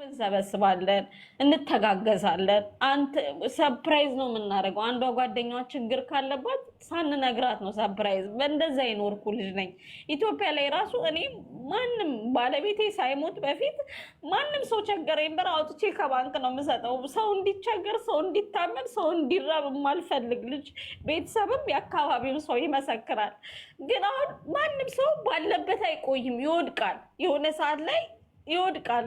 እንሰበስባለን እንተጋገዛለን አንተ ሰርፕራይዝ ነው የምናደርገው አንዷ ጓደኛዋ ችግር ካለባት ሳንነግራት ነው ሰርፕራይዝ በእንደዛ ይኖርኩ ልጅ ነኝ ኢትዮጵያ ላይ ራሱ እኔ ማንንም ባለቤቴ ሳይሞት በፊት ማንንም ሰው ቸገረኝ ብር አውጥቼ ከባንክ ነው የምሰጠው ሰው እንዲቸገር ሰው እንዲታመም ሰው እንዲራብ የማልፈልግ ልጅ ቤተሰብም የአካባቢው ሰው ይመሰክራል ግን አሁን ማንም ሰው ባለበት አይቆይም ይወድቃል የሆነ ሰዓት ላይ ይወድቃል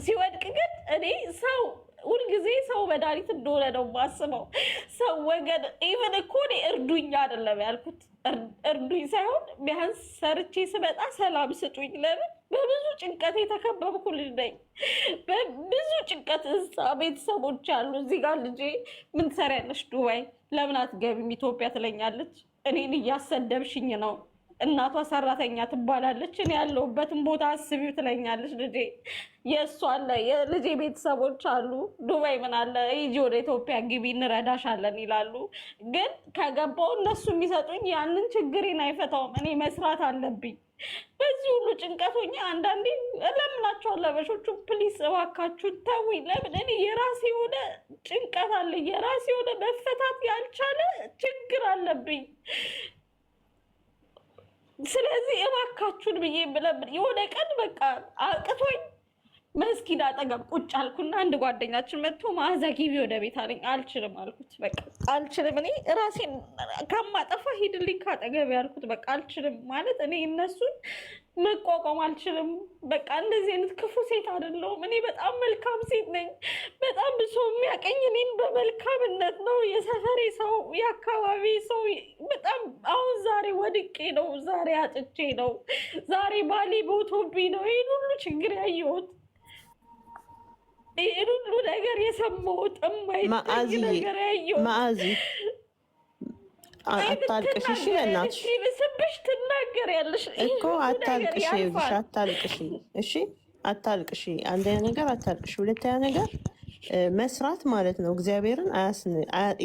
ሲወድቅ ግን እኔ ሰው ሁሉ ጊዜ ሰው መድኃኒት እንደሆነ ነው ማስበው ሰው ወገን ኢቨን እኮ እኔ እርዱኝ አይደለም ያልኩት እርዱኝ ሳይሆን ቢያንስ ሰርቼ ስመጣ ሰላም ስጡኝ ለምን በብዙ ጭንቀት የተከበብኩ ልጅ ነኝ በብዙ ጭንቀት ቤተሰቦች አሉ እዚህ ጋር ልጄ ምን ትሰሪያለሽ ዱባይ ለምን አትገቢም ኢትዮጵያ ትለኛለች እኔን እያሰደብሽኝ ነው እናቷ ሰራተኛ ትባላለች እኔ ያለሁበትን ቦታ አስቢው ትለኛለች ልጄ የእሷ አለ የልጄ ቤተሰቦች አሉ ዱባይ ምን አለ ሂጂ ወደ ኢትዮጵያ ግቢ እንረዳሻለን ይላሉ ግን ከገባው እነሱ የሚሰጡኝ ያንን ችግሬን አይፈታውም እኔ መስራት አለብኝ በዚህ ሁሉ ጭንቀቶኛ አንዳንዴ ለምናቸው ለበሾቹ ፕሊስ እባካችሁ ተውኝ ለምን እኔ የራሴ የሆነ ጭንቀት አለ የራሴ የሆነ መፈታት ያልቻለ ችግር አለብኝ ስለዚህ እባካችሁን ብዬ ብለብር የሆነ ቀን በቃ አቅቶኝ መስጊድ አጠገብ ቁጭ አልኩና አንድ ጓደኛችን መጥቶ ማዛ ግቢ ወደ ቤት አለኝ አልችልም አልኩት በቃ አልችልም እኔ ራሴን ከማጠፋ ሂድልኝ ካጠገብ ያልኩት በቃ አልችልም ማለት እኔ እነሱን መቋቋም አልችልም በቃ እንደዚህ አይነት ክፉ ሴት አይደለሁም እኔ በጣም መልካም ሴት ነኝ በጣም ሰው የሚያቀኝ እኔን በመልካምነት ነው የሰፈሬ ሰው የአካባቢ ሰው በጣም አሁን ዛሬ ወድቄ ነው ዛሬ አጥቼ ነው ዛሬ ባሌ ቦቶብኝ ነው ይሄን ሁሉ ችግር ያየሁት ይሄን ሁሉ ነገር የሰማሁት የማይጠግ ነገር ያየሁት ማአዚ አታልቅሽ እሺ እናትሽ ሲብስብሽ ትናገሪያለሽ እኮ አታልቅሽ ይልሽ አታልቅሽ እሺ አታልቅሽ አንደኛ ነገር አታልቅሽ ሁለተኛ ነገር መስራት ማለት ነው እግዚአብሔርን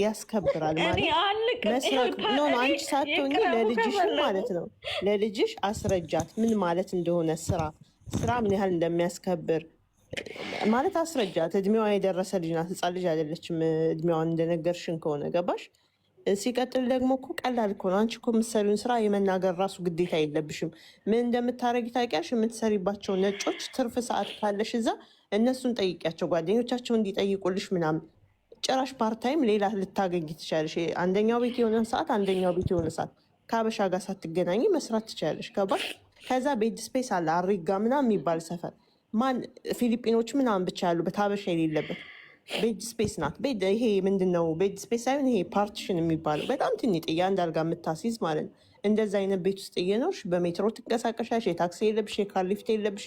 ያስከብራል ማለት መስራት ነው አንቺ ሳትሆኚ ለልጅሽ ማለት ነው ለልጅሽ አስረጃት ምን ማለት እንደሆነ ስራ ምን ያህል እንደሚያስከብር ማለት አስረጃት እድሜዋ የደረሰ ልጅ ናት ህፃን ልጅ አይደለችም እድሜዋን እንደነገርሽን ከሆነ ገባሽ ሲቀጥል ደግሞ እኮ ቀላል እኮ ነው አንቺ እኮ የምትሰሪውን ስራ የመናገር ራሱ ግዴታ የለብሽም ምን እንደምታረጊ ታውቂያለሽ የምትሰሪባቸው ነጮች ትርፍ ሰዓት ካለሽ እዛ እነሱን ጠይቂያቸው ጓደኞቻቸው እንዲጠይቁልሽ ምናምን ጭራሽ ፓርታይም ሌላ ልታገኝ ትችላለሽ አንደኛው ቤት የሆነ ሰዓት አንደኛው ቤት የሆነ ሰዓት ከአበሻ ጋር ሳትገናኝ መስራት ትችላለሽ ገባሽ ከዛ ቤድ ስፔስ አለ አሪጋ ምናምን የሚባል ሰፈር ማን ፊሊፒኖች ምናምን ብቻ ያሉበት ሀበሻ የሌለበት ቤድ ስፔስ ናት ቤድ ይሄ ምንድነው ቤድ ስፔስ ሳይሆን ይሄ ፓርቲሽን የሚባለው በጣም ትንሽ አንድ አልጋ የምታስይዝ ማለት ነው እንደዛ አይነት ቤት ውስጥ እየኖርሽ በሜትሮ ትንቀሳቀሻሽ የታክሲ የለብሽ የካር ሊፍት የለብሽ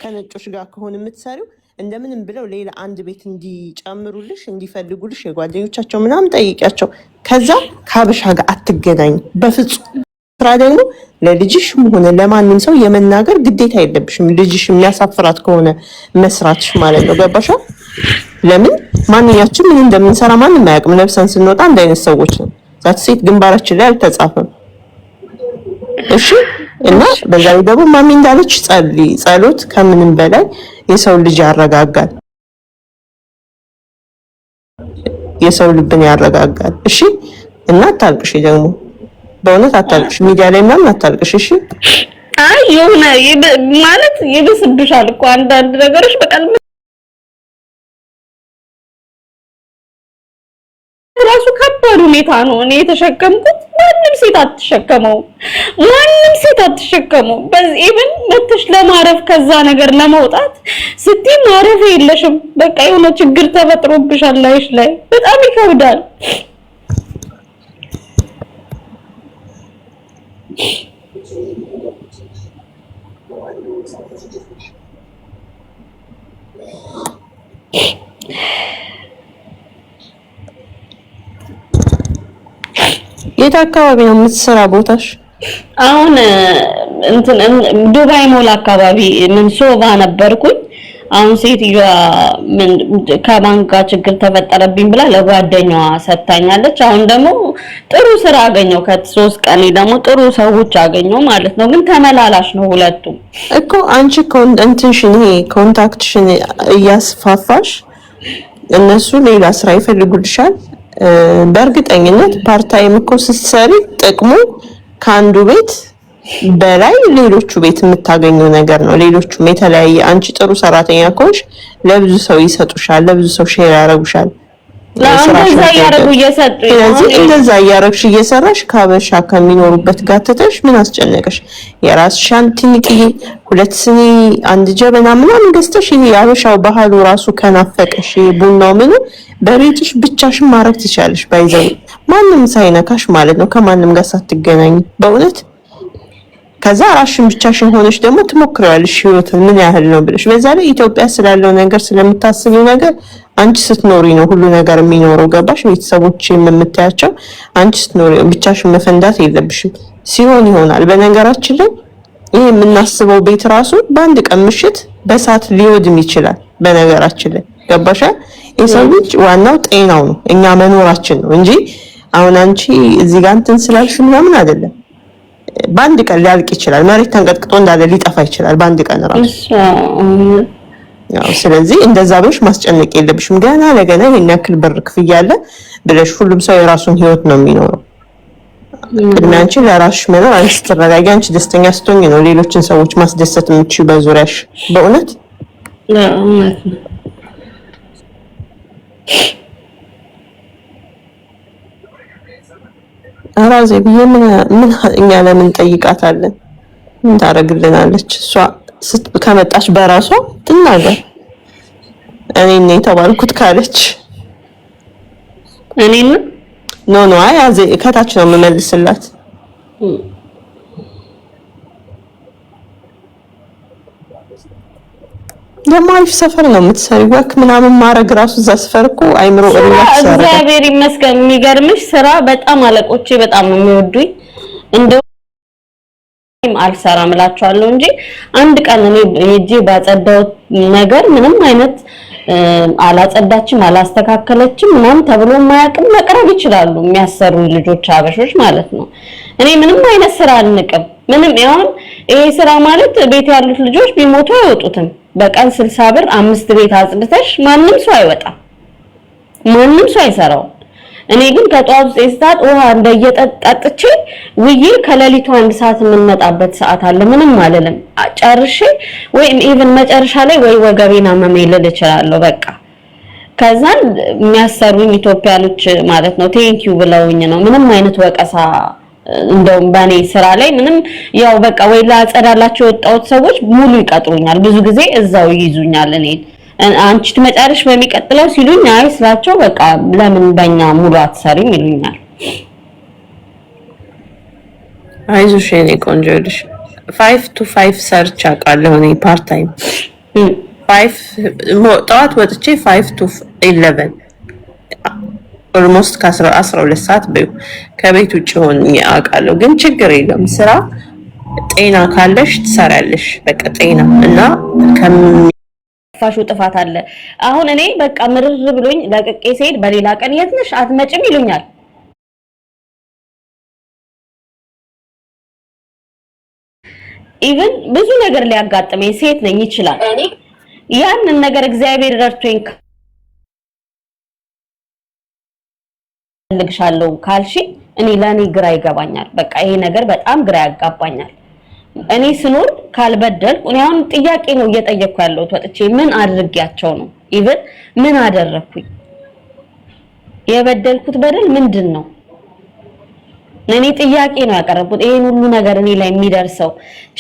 ከነጮች ጋር ከሆነ የምትሰሪው እንደምንም ብለው ሌላ አንድ ቤት እንዲጨምሩልሽ እንዲፈልጉልሽ የጓደኞቻቸው ምናምን ጠይቂያቸው ከዛ ከሀበሻ ጋር አትገናኝ በፍጹም ስራ ደግሞ ለልጅሽም ሆነ ለማንም ሰው የመናገር ግዴታ የለብሽም ልጅሽ የሚያሳፍራት ከሆነ መስራትሽ ማለት ነው ገባሻ ለምን ማንኛችን ምን እንደምንሰራ ማንም አያውቅም ለብሰን ስንወጣ አንድ አይነት ሰዎች ነው ዛት ሴት ግንባራችን ላይ አልተጻፈም እሺ እና በዛው ደግሞ ማሚ እንዳለች ጸሎት ከምንም በላይ የሰው ልጅ ያረጋጋል የሰው ልብን ያረጋጋል እሺ እና አታልቅሽ ደግሞ በእውነት አታልቅሽ ሚዲያ ላይ ምናምን አታልቅሽ እሺ አይ የሆነ ማለት ይብስብሻል እኮ አንዳንድ ነገሮች በቀል ራሱ ከባድ ሁኔታ ነው እኔ የተሸከምኩት ማንም ሴት አትሸከመው በዚህ ኢቭን መተሽ ለማረፍ ከዛ ነገር ለማውጣት ስትይ ማረፍ የለሽም በቃ የሆነ ችግር ተፈጥሮብሻል ላይሽ ላይ በጣም ይከብዳል የት አካባቢ ነው የምትሰራ ቦታሽ አሁን እንትን ዱባይ ሞል አካባቢ ምን ሶባ ነበርኩኝ አሁን ሴትዮዋ ምን ከባንክ ጋር ችግር ተፈጠረብኝ ብላ ለጓደኛዋ ሰጣኛለች። አሁን ደግሞ ጥሩ ስራ አገኘው ከ3 ቀን ደግሞ ጥሩ ሰዎች አገኘው ማለት ነው። ግን ተመላላሽ ነው ሁለቱም እኮ። አንቺ እንትንሽን ይሄ ኮንታክትሽን እያስፋፋሽ እነሱ ሌላ ስራ ይፈልጉልሻል። በእርግጠኝነት ፓርታይም እኮ ስትሰሪ ጥቅሙ ከአንዱ ቤት በላይ ሌሎቹ ቤት የምታገኘው ነገር ነው። ሌሎቹም የተለያየ አንቺ ጥሩ ሰራተኛ ከሆንሽ ለብዙ ሰው ይሰጡሻል፣ ለብዙ ሰው ሼር ያደርጉሻል። ለአንተ ያረጉ እየሰጡኝ ስለዚህ እንደዛ እያረግሽ እየሰራሽ ካበሻ ከሚኖሩበት ጋር ትተሽ ምን አስጨነቀሽ? የራስሽን ትንቅዬ 2 ስኒ 1 ጀበና ምናምን ገዝተሽ ይሄ ያበሻው ባህሉ ራሱ ከናፈቀሽ ቡናው ምኑ በቤትሽ ብቻሽን ማድረግ ትችያለሽ። ባይዘው ማንንም ሳይነካሽ ማለት ነው፣ ከማንም ጋር ሳትገናኝ በእውነት ከዛ ራስሽን ብቻሽን ሆነሽ ደግሞ ትሞክሪያለሽ ህይወትን ምን ያህል ነው ብለሽ። በዛ ላይ ኢትዮጵያ ስላለው ነገር ስለምታስቢው ነገር አንቺ ስትኖሪ ነው ሁሉ ነገር የሚኖረው። ገባሽ? ቤተሰቦችም የምታያቸው አንቺ ስትኖሪ ብቻሽን መፈንዳት የለብሽም። ሲሆን ይሆናል። በነገራችን ላይ ይሄ የምናስበው ቤት ራሱ በአንድ ቀን ምሽት በሳት ሊወድም ይችላል። በነገራችን ላይ ገባሽ? የሰው ልጅ ዋናው ጤናው ነው፣ እኛ መኖራችን ነው እንጂ አሁን አንቺ እዚህ ጋር እንትን ስላልሽ ምናምን አይደለም። በአንድ ቀን ሊያልቅ ይችላል። መሬት ተንቀጥቅጦ እንዳለ ሊጠፋ ይችላል በአንድ ቀን ራሱ። ያው ስለዚህ እንደዛ ብለሽ ማስጨነቅ የለብሽም። ገና ለገና ይሄን ያክል ብር ክፍያ አለ ብለሽ ሁሉም ሰው የራሱን ህይወት ነው የሚኖረው። ቅድሚያ አንቺ ለራስሽ መኖር፣ አንቺ ስትረጋጊ፣ አንቺ ደስተኛ ስትሆኚ ነው ሌሎችን ሰዎች ማስደሰት የምትችይው በዙሪያሽ። በእውነት እውነት ነው። አራዜ ብዬ ምን እኛ ለምን ጠይቃታለን? ምን ታረግልናለች? እሷ ከመጣች በራሷ ትናገር። እኔ ነኝ የተባልኩት ካለች እኔን ኖ አዜ ከታች ነው የምመልስላት። ደግሞ አሪፍ ሰፈር ነው የምትሰሪው። ወክ ምናምን ማረግ ራሱ እዛ ሰፈር እኮ አይምሮ ሪላክስ ያደርጋል። እግዚአብሔር ይመስገን። የሚገርምሽ ስራ በጣም አለቆቼ በጣም የሚወዱኝ እንደው አልሰራም እላቸዋለሁ እንጂ አንድ ቀን እኔ ሄጄ ባጸዳው ነገር ምንም አይነት አላጸዳችም አላስተካከለችም ምናምን ተብሎ ማያውቅም መቅረብ ይችላሉ የሚያሰሩ ልጆች አበሾች ማለት ነው። እኔ ምንም አይነት ስራ አልንቅም። ምንም ያውን ይሄ ስራ ማለት ቤት ያሉት ልጆች ቢሞቱ አይወጡትም። በቀን 60 ብር 5 ቤት አጽድተሽ ማንም ሰው አይወጣም፣ ማንም ሰው አይሰራው። እኔ ግን ከጧቱ 9 ሰዓት ውሃ እንደየጠጥቼ ውዬ ከሌሊቱ 1 ሰዓት የምንመጣበት ሰዓት አለ። ምንም አልልም። ጨርሼ ወይ ኢቭን መጨረሻ ላይ ወይ ወገቤና መሜልል እችላለሁ በቃ። ከዛን የሚያሰሩኝ ኢትዮጵያኖች ማለት ነው ቴንኪው ብለውኝ ነው። ምንም አይነት ወቀሳ እንደውም በኔ ስራ ላይ ምንም ያው በቃ ወይ ላጸዳላቸው የወጣሁት ሰዎች ሙሉ ይቀጥሩኛል። ብዙ ጊዜ እዛው ይይዙኛል እኔን አንቺ ትመጫለሽ በሚቀጥለው ሲሉኝ አይ ስላቸው በቃ ለምን በእኛ ሙሉ አትሰሪም ይሉኛል። አይዞሽ የኔ ቆንጆ ልጅ 5 to 5 ሰርች አውቃለሁ እኔ ፓርት ታይም 5 ጠዋት ወጥቼ 5 to 11 ኦልሞስት ከ12 ሰዓት ከቤት ውጭ ሆኜ አውቃለሁ። ግን ችግር የለም ስራ ጤና ካለሽ ትሰሪያለሽ። በቃ ጤና እና ፋሹ ጥፋት አለ። አሁን እኔ በቃ ምርር ብሎኝ ለቅቄ ሲሄድ በሌላ ቀን የት ነሽ አትመጭም ይሉኛል። ኢቭን ብዙ ነገር ሊያጋጥመኝ ሴት ነኝ ይችላል። እኔ ያንን ነገር እግዚአብሔር ረድቶኝ ልግሻለሁ ካልሽ እኔ ለኔ ግራ ይገባኛል። በቃ ይሄ ነገር በጣም ግራ ያጋባኛል። እኔ ስኖር ካልበደልኩ እኔ አሁን ጥያቄ ነው እየጠየቅኩ ያለሁት ወጥቼ ምን አድርጌያቸው ነው? ኢቭን ምን አደረኩኝ? የበደልኩት በደል ምንድነው? እኔ ጥያቄ ነው ያቀረብኩት። ይሄን ሁሉ ነገር እኔ ላይ የሚደርሰው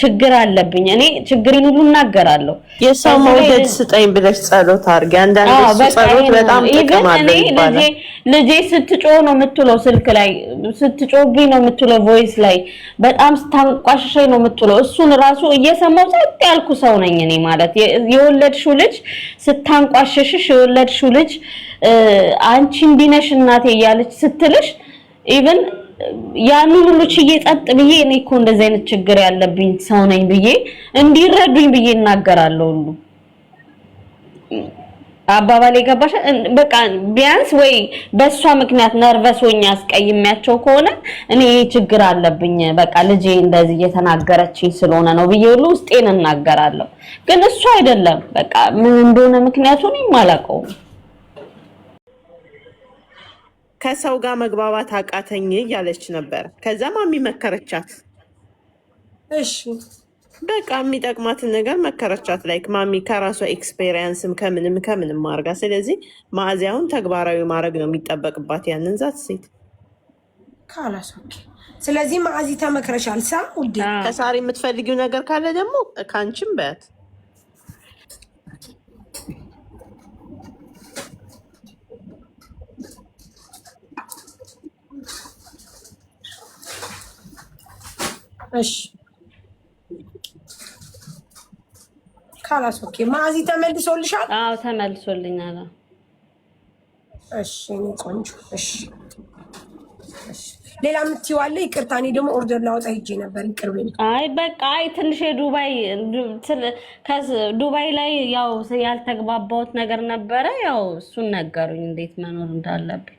ችግር አለብኝ። እኔ ችግሬን ሁሉ እናገራለሁ። የሰው መውደድ ስጠኝ ብለሽ ጸሎት አድርጊ። አንዳንድ ጸሎት በጣም ጥቅም አለው ይባላል። ልጄ ስትጮህ ነው የምትውለው፣ ስልክ ላይ ስትጮህብኝ ነው የምትውለው፣ ቮይስ ላይ በጣም ስታንቋሽሸኝ ነው የምትውለው። እሱን ራሱ እየሰማሁ ጸጥ ያልኩ ሰው ነኝ እኔ ማለት የወለድሽው ልጅ ስታንቋሽሽሽ የወለድሽው ልጅ አንቺ እንዲህ ነሽ እናቴ እያለች ስትልሽ ኢቭን ያንን ሁሉ ችዬ ጸጥ ብዬ እኔ እኮ እንደዚህ አይነት ችግር ያለብኝ ሰው ነኝ ብዬ እንዲረዱኝ ብዬ እናገራለሁ ሁሉ አባባሌ ገባሽ? በቃ ቢያንስ ወይ በሷ ምክንያት ነርቨስ ሆኜ አስቀይሜያቸው ከሆነ እኔ ችግር አለብኝ በቃ ልጄ እንደዚህ እየተናገረችኝ ስለሆነ ነው ብዬ ሁሉ ውስጤን እናገራለሁ። ግን እሱ አይደለም በቃ ምን እንደሆነ ምክንያቱን አላውቀውም። ከሰው ጋር መግባባት አቃተኝ እያለች ነበር። ከዛ ማሚ መከረቻት። እሺ በቃ የሚጠቅማትን ነገር መከረቻት። ላይክ ማሚ ከራሷ ኤክስፔሪየንስም ከምንም አድርጋ። ስለዚህ ማዕዚያውን ተግባራዊ ማድረግ ነው የሚጠበቅባት ያንን ዛት ሴት ካላስ። ስለዚህ ማዕዚ ተመክረሻል። ሳ ውዴ ከሳሪ የምትፈልጊው ነገር ካለ ደግሞ ከአንቺም በያት። እሺ ካላስ ኦኬ። ማዕዚ ተመልሶልሻል? አዎ ተመልሶልኛል። እሺ እኔ ቆንጆ። እሺ ሌላ የምትይው አለ? ይቅርታ እኔ ደግሞ ኦርደር ላወጣ ሂጄ ነበር። ይቅርብኝ። አይ በቃ ትንሽ ዱባይ ላይ ያው ያልተግባባሁት ነገር ነበረ። ያው እሱን ነገሩኝ እንዴት መኖር እንዳለብኝ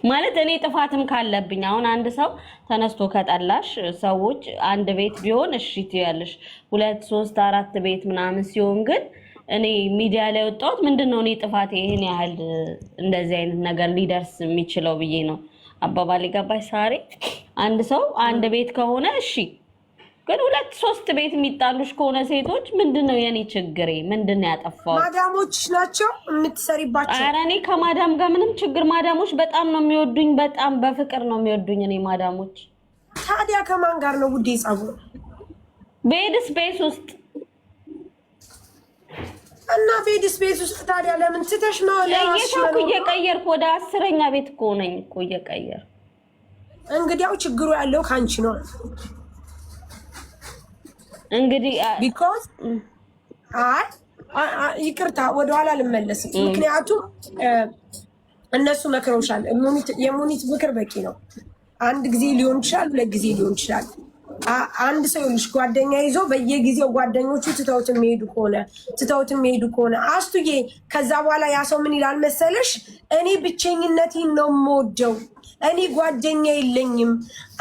ማለት እኔ ጥፋትም ካለብኝ። አሁን አንድ ሰው ተነስቶ ከጠላሽ ሰዎች አንድ ቤት ቢሆን እሺ ትያለሽ፣ 2 3 4 ቤት ምናምን ሲሆን ግን እኔ ሚዲያ ላይ ወጣሁት ምንድነው እኔ ጥፋቴ ይሄን ያህል እንደዚህ አይነት ነገር ሊደርስ የሚችለው ብዬ ነው። አባባሌ ገባሽ ሳሪ? አንድ ሰው አንድ ቤት ከሆነ እሺ፣ ግን 2 3 ቤት የሚጣሉሽ ከሆነ ሴቶች ምንድነው የኔ ችግሬ? ምንድነው ያጠፋው? ማዳሞች ናቸው የምትሰሪባቸው? ኧረ እኔ ከማዳም ጋር ምንም ችግር፣ ማዳሞች በጣም ነው የሚወዱኝ፣ በጣም በፍቅር ነው የሚወዱኝ እኔ ማዳሞች። ታዲያ ከማን ጋር ነው ውዴ ጸጉር? ቤድ ስፔስ ውስጥ እና ቤድ ስፔስ ውስጥ ታዲያ ለምን ትተሽ ነው? ለየታኩ እየቀየርኩ ወደ 10ኛ ቤት እኮ ነኝ እኮ እየቀየር። እንግዲያው ችግሩ ያለው ካንቺ ነው እንግዲህ ቢኮዝ ይቅርታ ወደኋላ ልመለስ። ምክንያቱም እነሱ መክረውሻል። የሙኒት ምክር በቂ ነው። አንድ ጊዜ ሊሆን ይችላል፣ 2 ጊዜ ሊሆን ይችላል። አንድ ሰው ልጅ ጓደኛ ይዞ በየጊዜው ጓደኞቹ ትተውት የሚሄዱ ከሆነ አስቱዬ ከዛ በኋላ ያ ሰው ምን ይላል መሰለሽ? እኔ ብቸኝነቴን ነው የምወደው፣ እኔ ጓደኛ የለኝም፣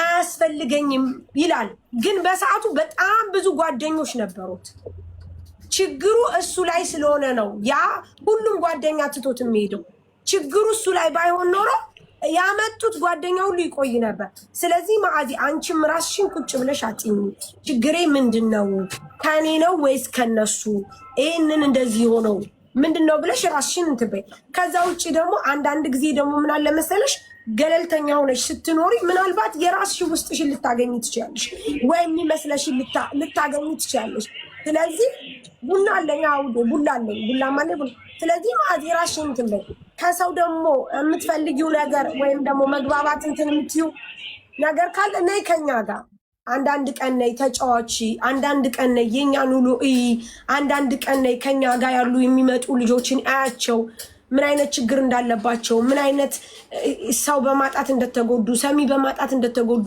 አያስፈልገኝም ይላል። ግን በሰዓቱ በጣም ብዙ ጓደኞች ነበሩት። ችግሩ እሱ ላይ ስለሆነ ነው ያ ሁሉም ጓደኛ ትቶት የሚሄደው። ችግሩ እሱ ላይ ባይሆን ኖሮ ያመጡት ጓደኛ ሁሉ ይቆይ ነበር። ስለዚህ ማዕዚ አንቺም ራስሽን ቁጭ ብለሽ አጥኚ። ችግሬ ምንድን ነው? ከኔ ነው ወይስ ከነሱ? ይህንን እንደዚህ ሆነው ምንድን ነው ብለሽ ራስሽን እንትን በይ። ከዛ ውጭ ደግሞ አንዳንድ ጊዜ ደግሞ ምን አለ መሰለሽ ገለልተኛ ሆነሽ ስትኖሪ ምናልባት የራስሽ ውስጥሽን ልታገኝ ትችያለሽ፣ ወይም የሚመስለሽን ልታገኝ ትችያለሽ። ስለዚህ ቡና አለኝ ቡላ ማለት ቡላ። ስለዚህ ማዕዚ ራስሽን እንትን በይ። ከሰው ደግሞ የምትፈልጊው ነገር ወይም ደግሞ መግባባት እንትን የምትዩ ነገር ካለ ነይ ከኛ ጋር አንዳንድ ቀን ነይ ተጫዋች፣ አንዳንድ ቀን ነይ የኛን ውሎ እይ፣ አንዳንድ ቀን ነይ ከኛ ጋር ያሉ የሚመጡ ልጆችን አያቸው፣ ምን አይነት ችግር እንዳለባቸው፣ ምን አይነት ሰው በማጣት እንደተጎዱ፣ ሰሚ በማጣት እንደተጎዱ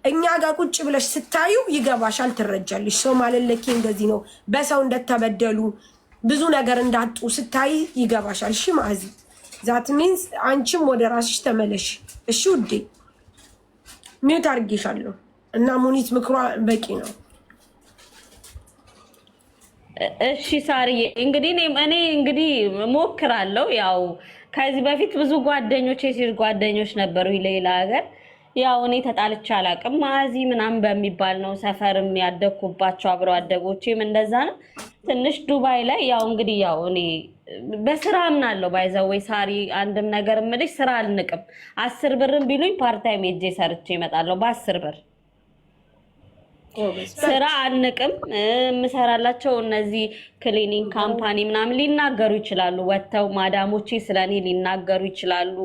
እኛ ጋር ቁጭ ብለሽ ስታዩ ይገባሻል፣ ትረጃለሽ። ሰው ማለት ለኬ እንደዚህ ነው፣ በሰው እንደተበደሉ ብዙ ነገር እንዳጡ ስታይ ይገባሻል። እሺ ማዕዚ ዛት ሚንስ አንቺም ወደ ራስሽ ተመለሽ። እሺ ውዴ ሚውት አድርጌሻለሁ እና ሙኒት ምክሯ በቂ ነው። እሺ ሳርዬ እንግዲህ እኔ እንግዲህ ሞክራለሁ። ያው ከዚህ በፊት ብዙ ጓደኞች የሴት ጓደኞች ነበሩ ሌላ ሀገር። ያው እኔ ተጣልቼ አላውቅም። ማዕዚ ምናምን በሚባል ነው ሰፈርም ያደኩባቸው አብረው አደጎቼም እንደዛ ነው። ትንሽ ዱባይ ላይ ያው እንግዲህ ያው እኔ በስራ ምናለው ባይዘወይ ሳሪ አንድም ነገር እምልሽ ስራ አልንቅም። 10 ብርም ቢሉኝ ፓርታይም ሄጄ ሰርቼ እመጣለሁ በ10 ብር። ስራ አልንቅም። የምሰራላቸው እነዚህ ክሊኒንግ ካምፓኒ ምናምን ሊናገሩ ይችላሉ፣ ወጥተው ማዳሞቼ ስለኔ ሊናገሩ ይችላሉ።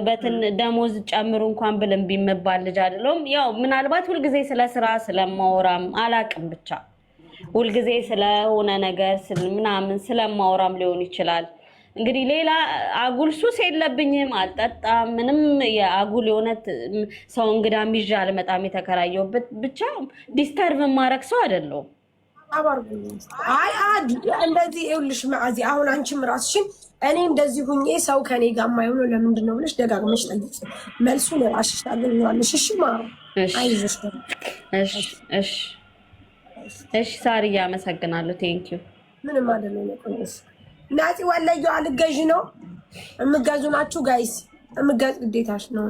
በትን ደሞዝ ጨምሩ እንኳን ብልም ቢመባል ልጅ አይደለም። ያው ምናልባት ሁልጊዜ ስለ ስራ ስለማወራም አላቅም ብቻ ሁልጊዜ ስለሆነ ነገር ምናምን ስለማወራም ሊሆን ይችላል። እንግዲህ ሌላ አጉል ሱስ የለብኝም፣ አልጠጣም፣ ምንም የአጉል የሆነ ሰው እንግዳ ይዤ አልመጣም። የተከራየሁበት ብቻ ዲስተርቭ ማረግ ሰው አይደለሁም። አባርጉ አይ አዲ እንደዚህ ይኸውልሽ ማዚ አሁን አንቺም ራስሽን እኔ እንደዚህ ሁኜ ሰው ከኔ ጋር የማይሆነው ለምንድን ነው ብለሽ ደጋግመሽ ጠይቂ። መልሱን ራስሽ ታገኛለሽ። እሺ ማሩ አይዞሽ። እሺ ሳሪያ አመሰግናለሁ። ቴንክ ዩ ምንም አይደለም። ናፂ ወለየው አልገዥ ነው። የምገዙ ናችሁ ጋይስ፣ የምገዝ ግዴታሽ ነው።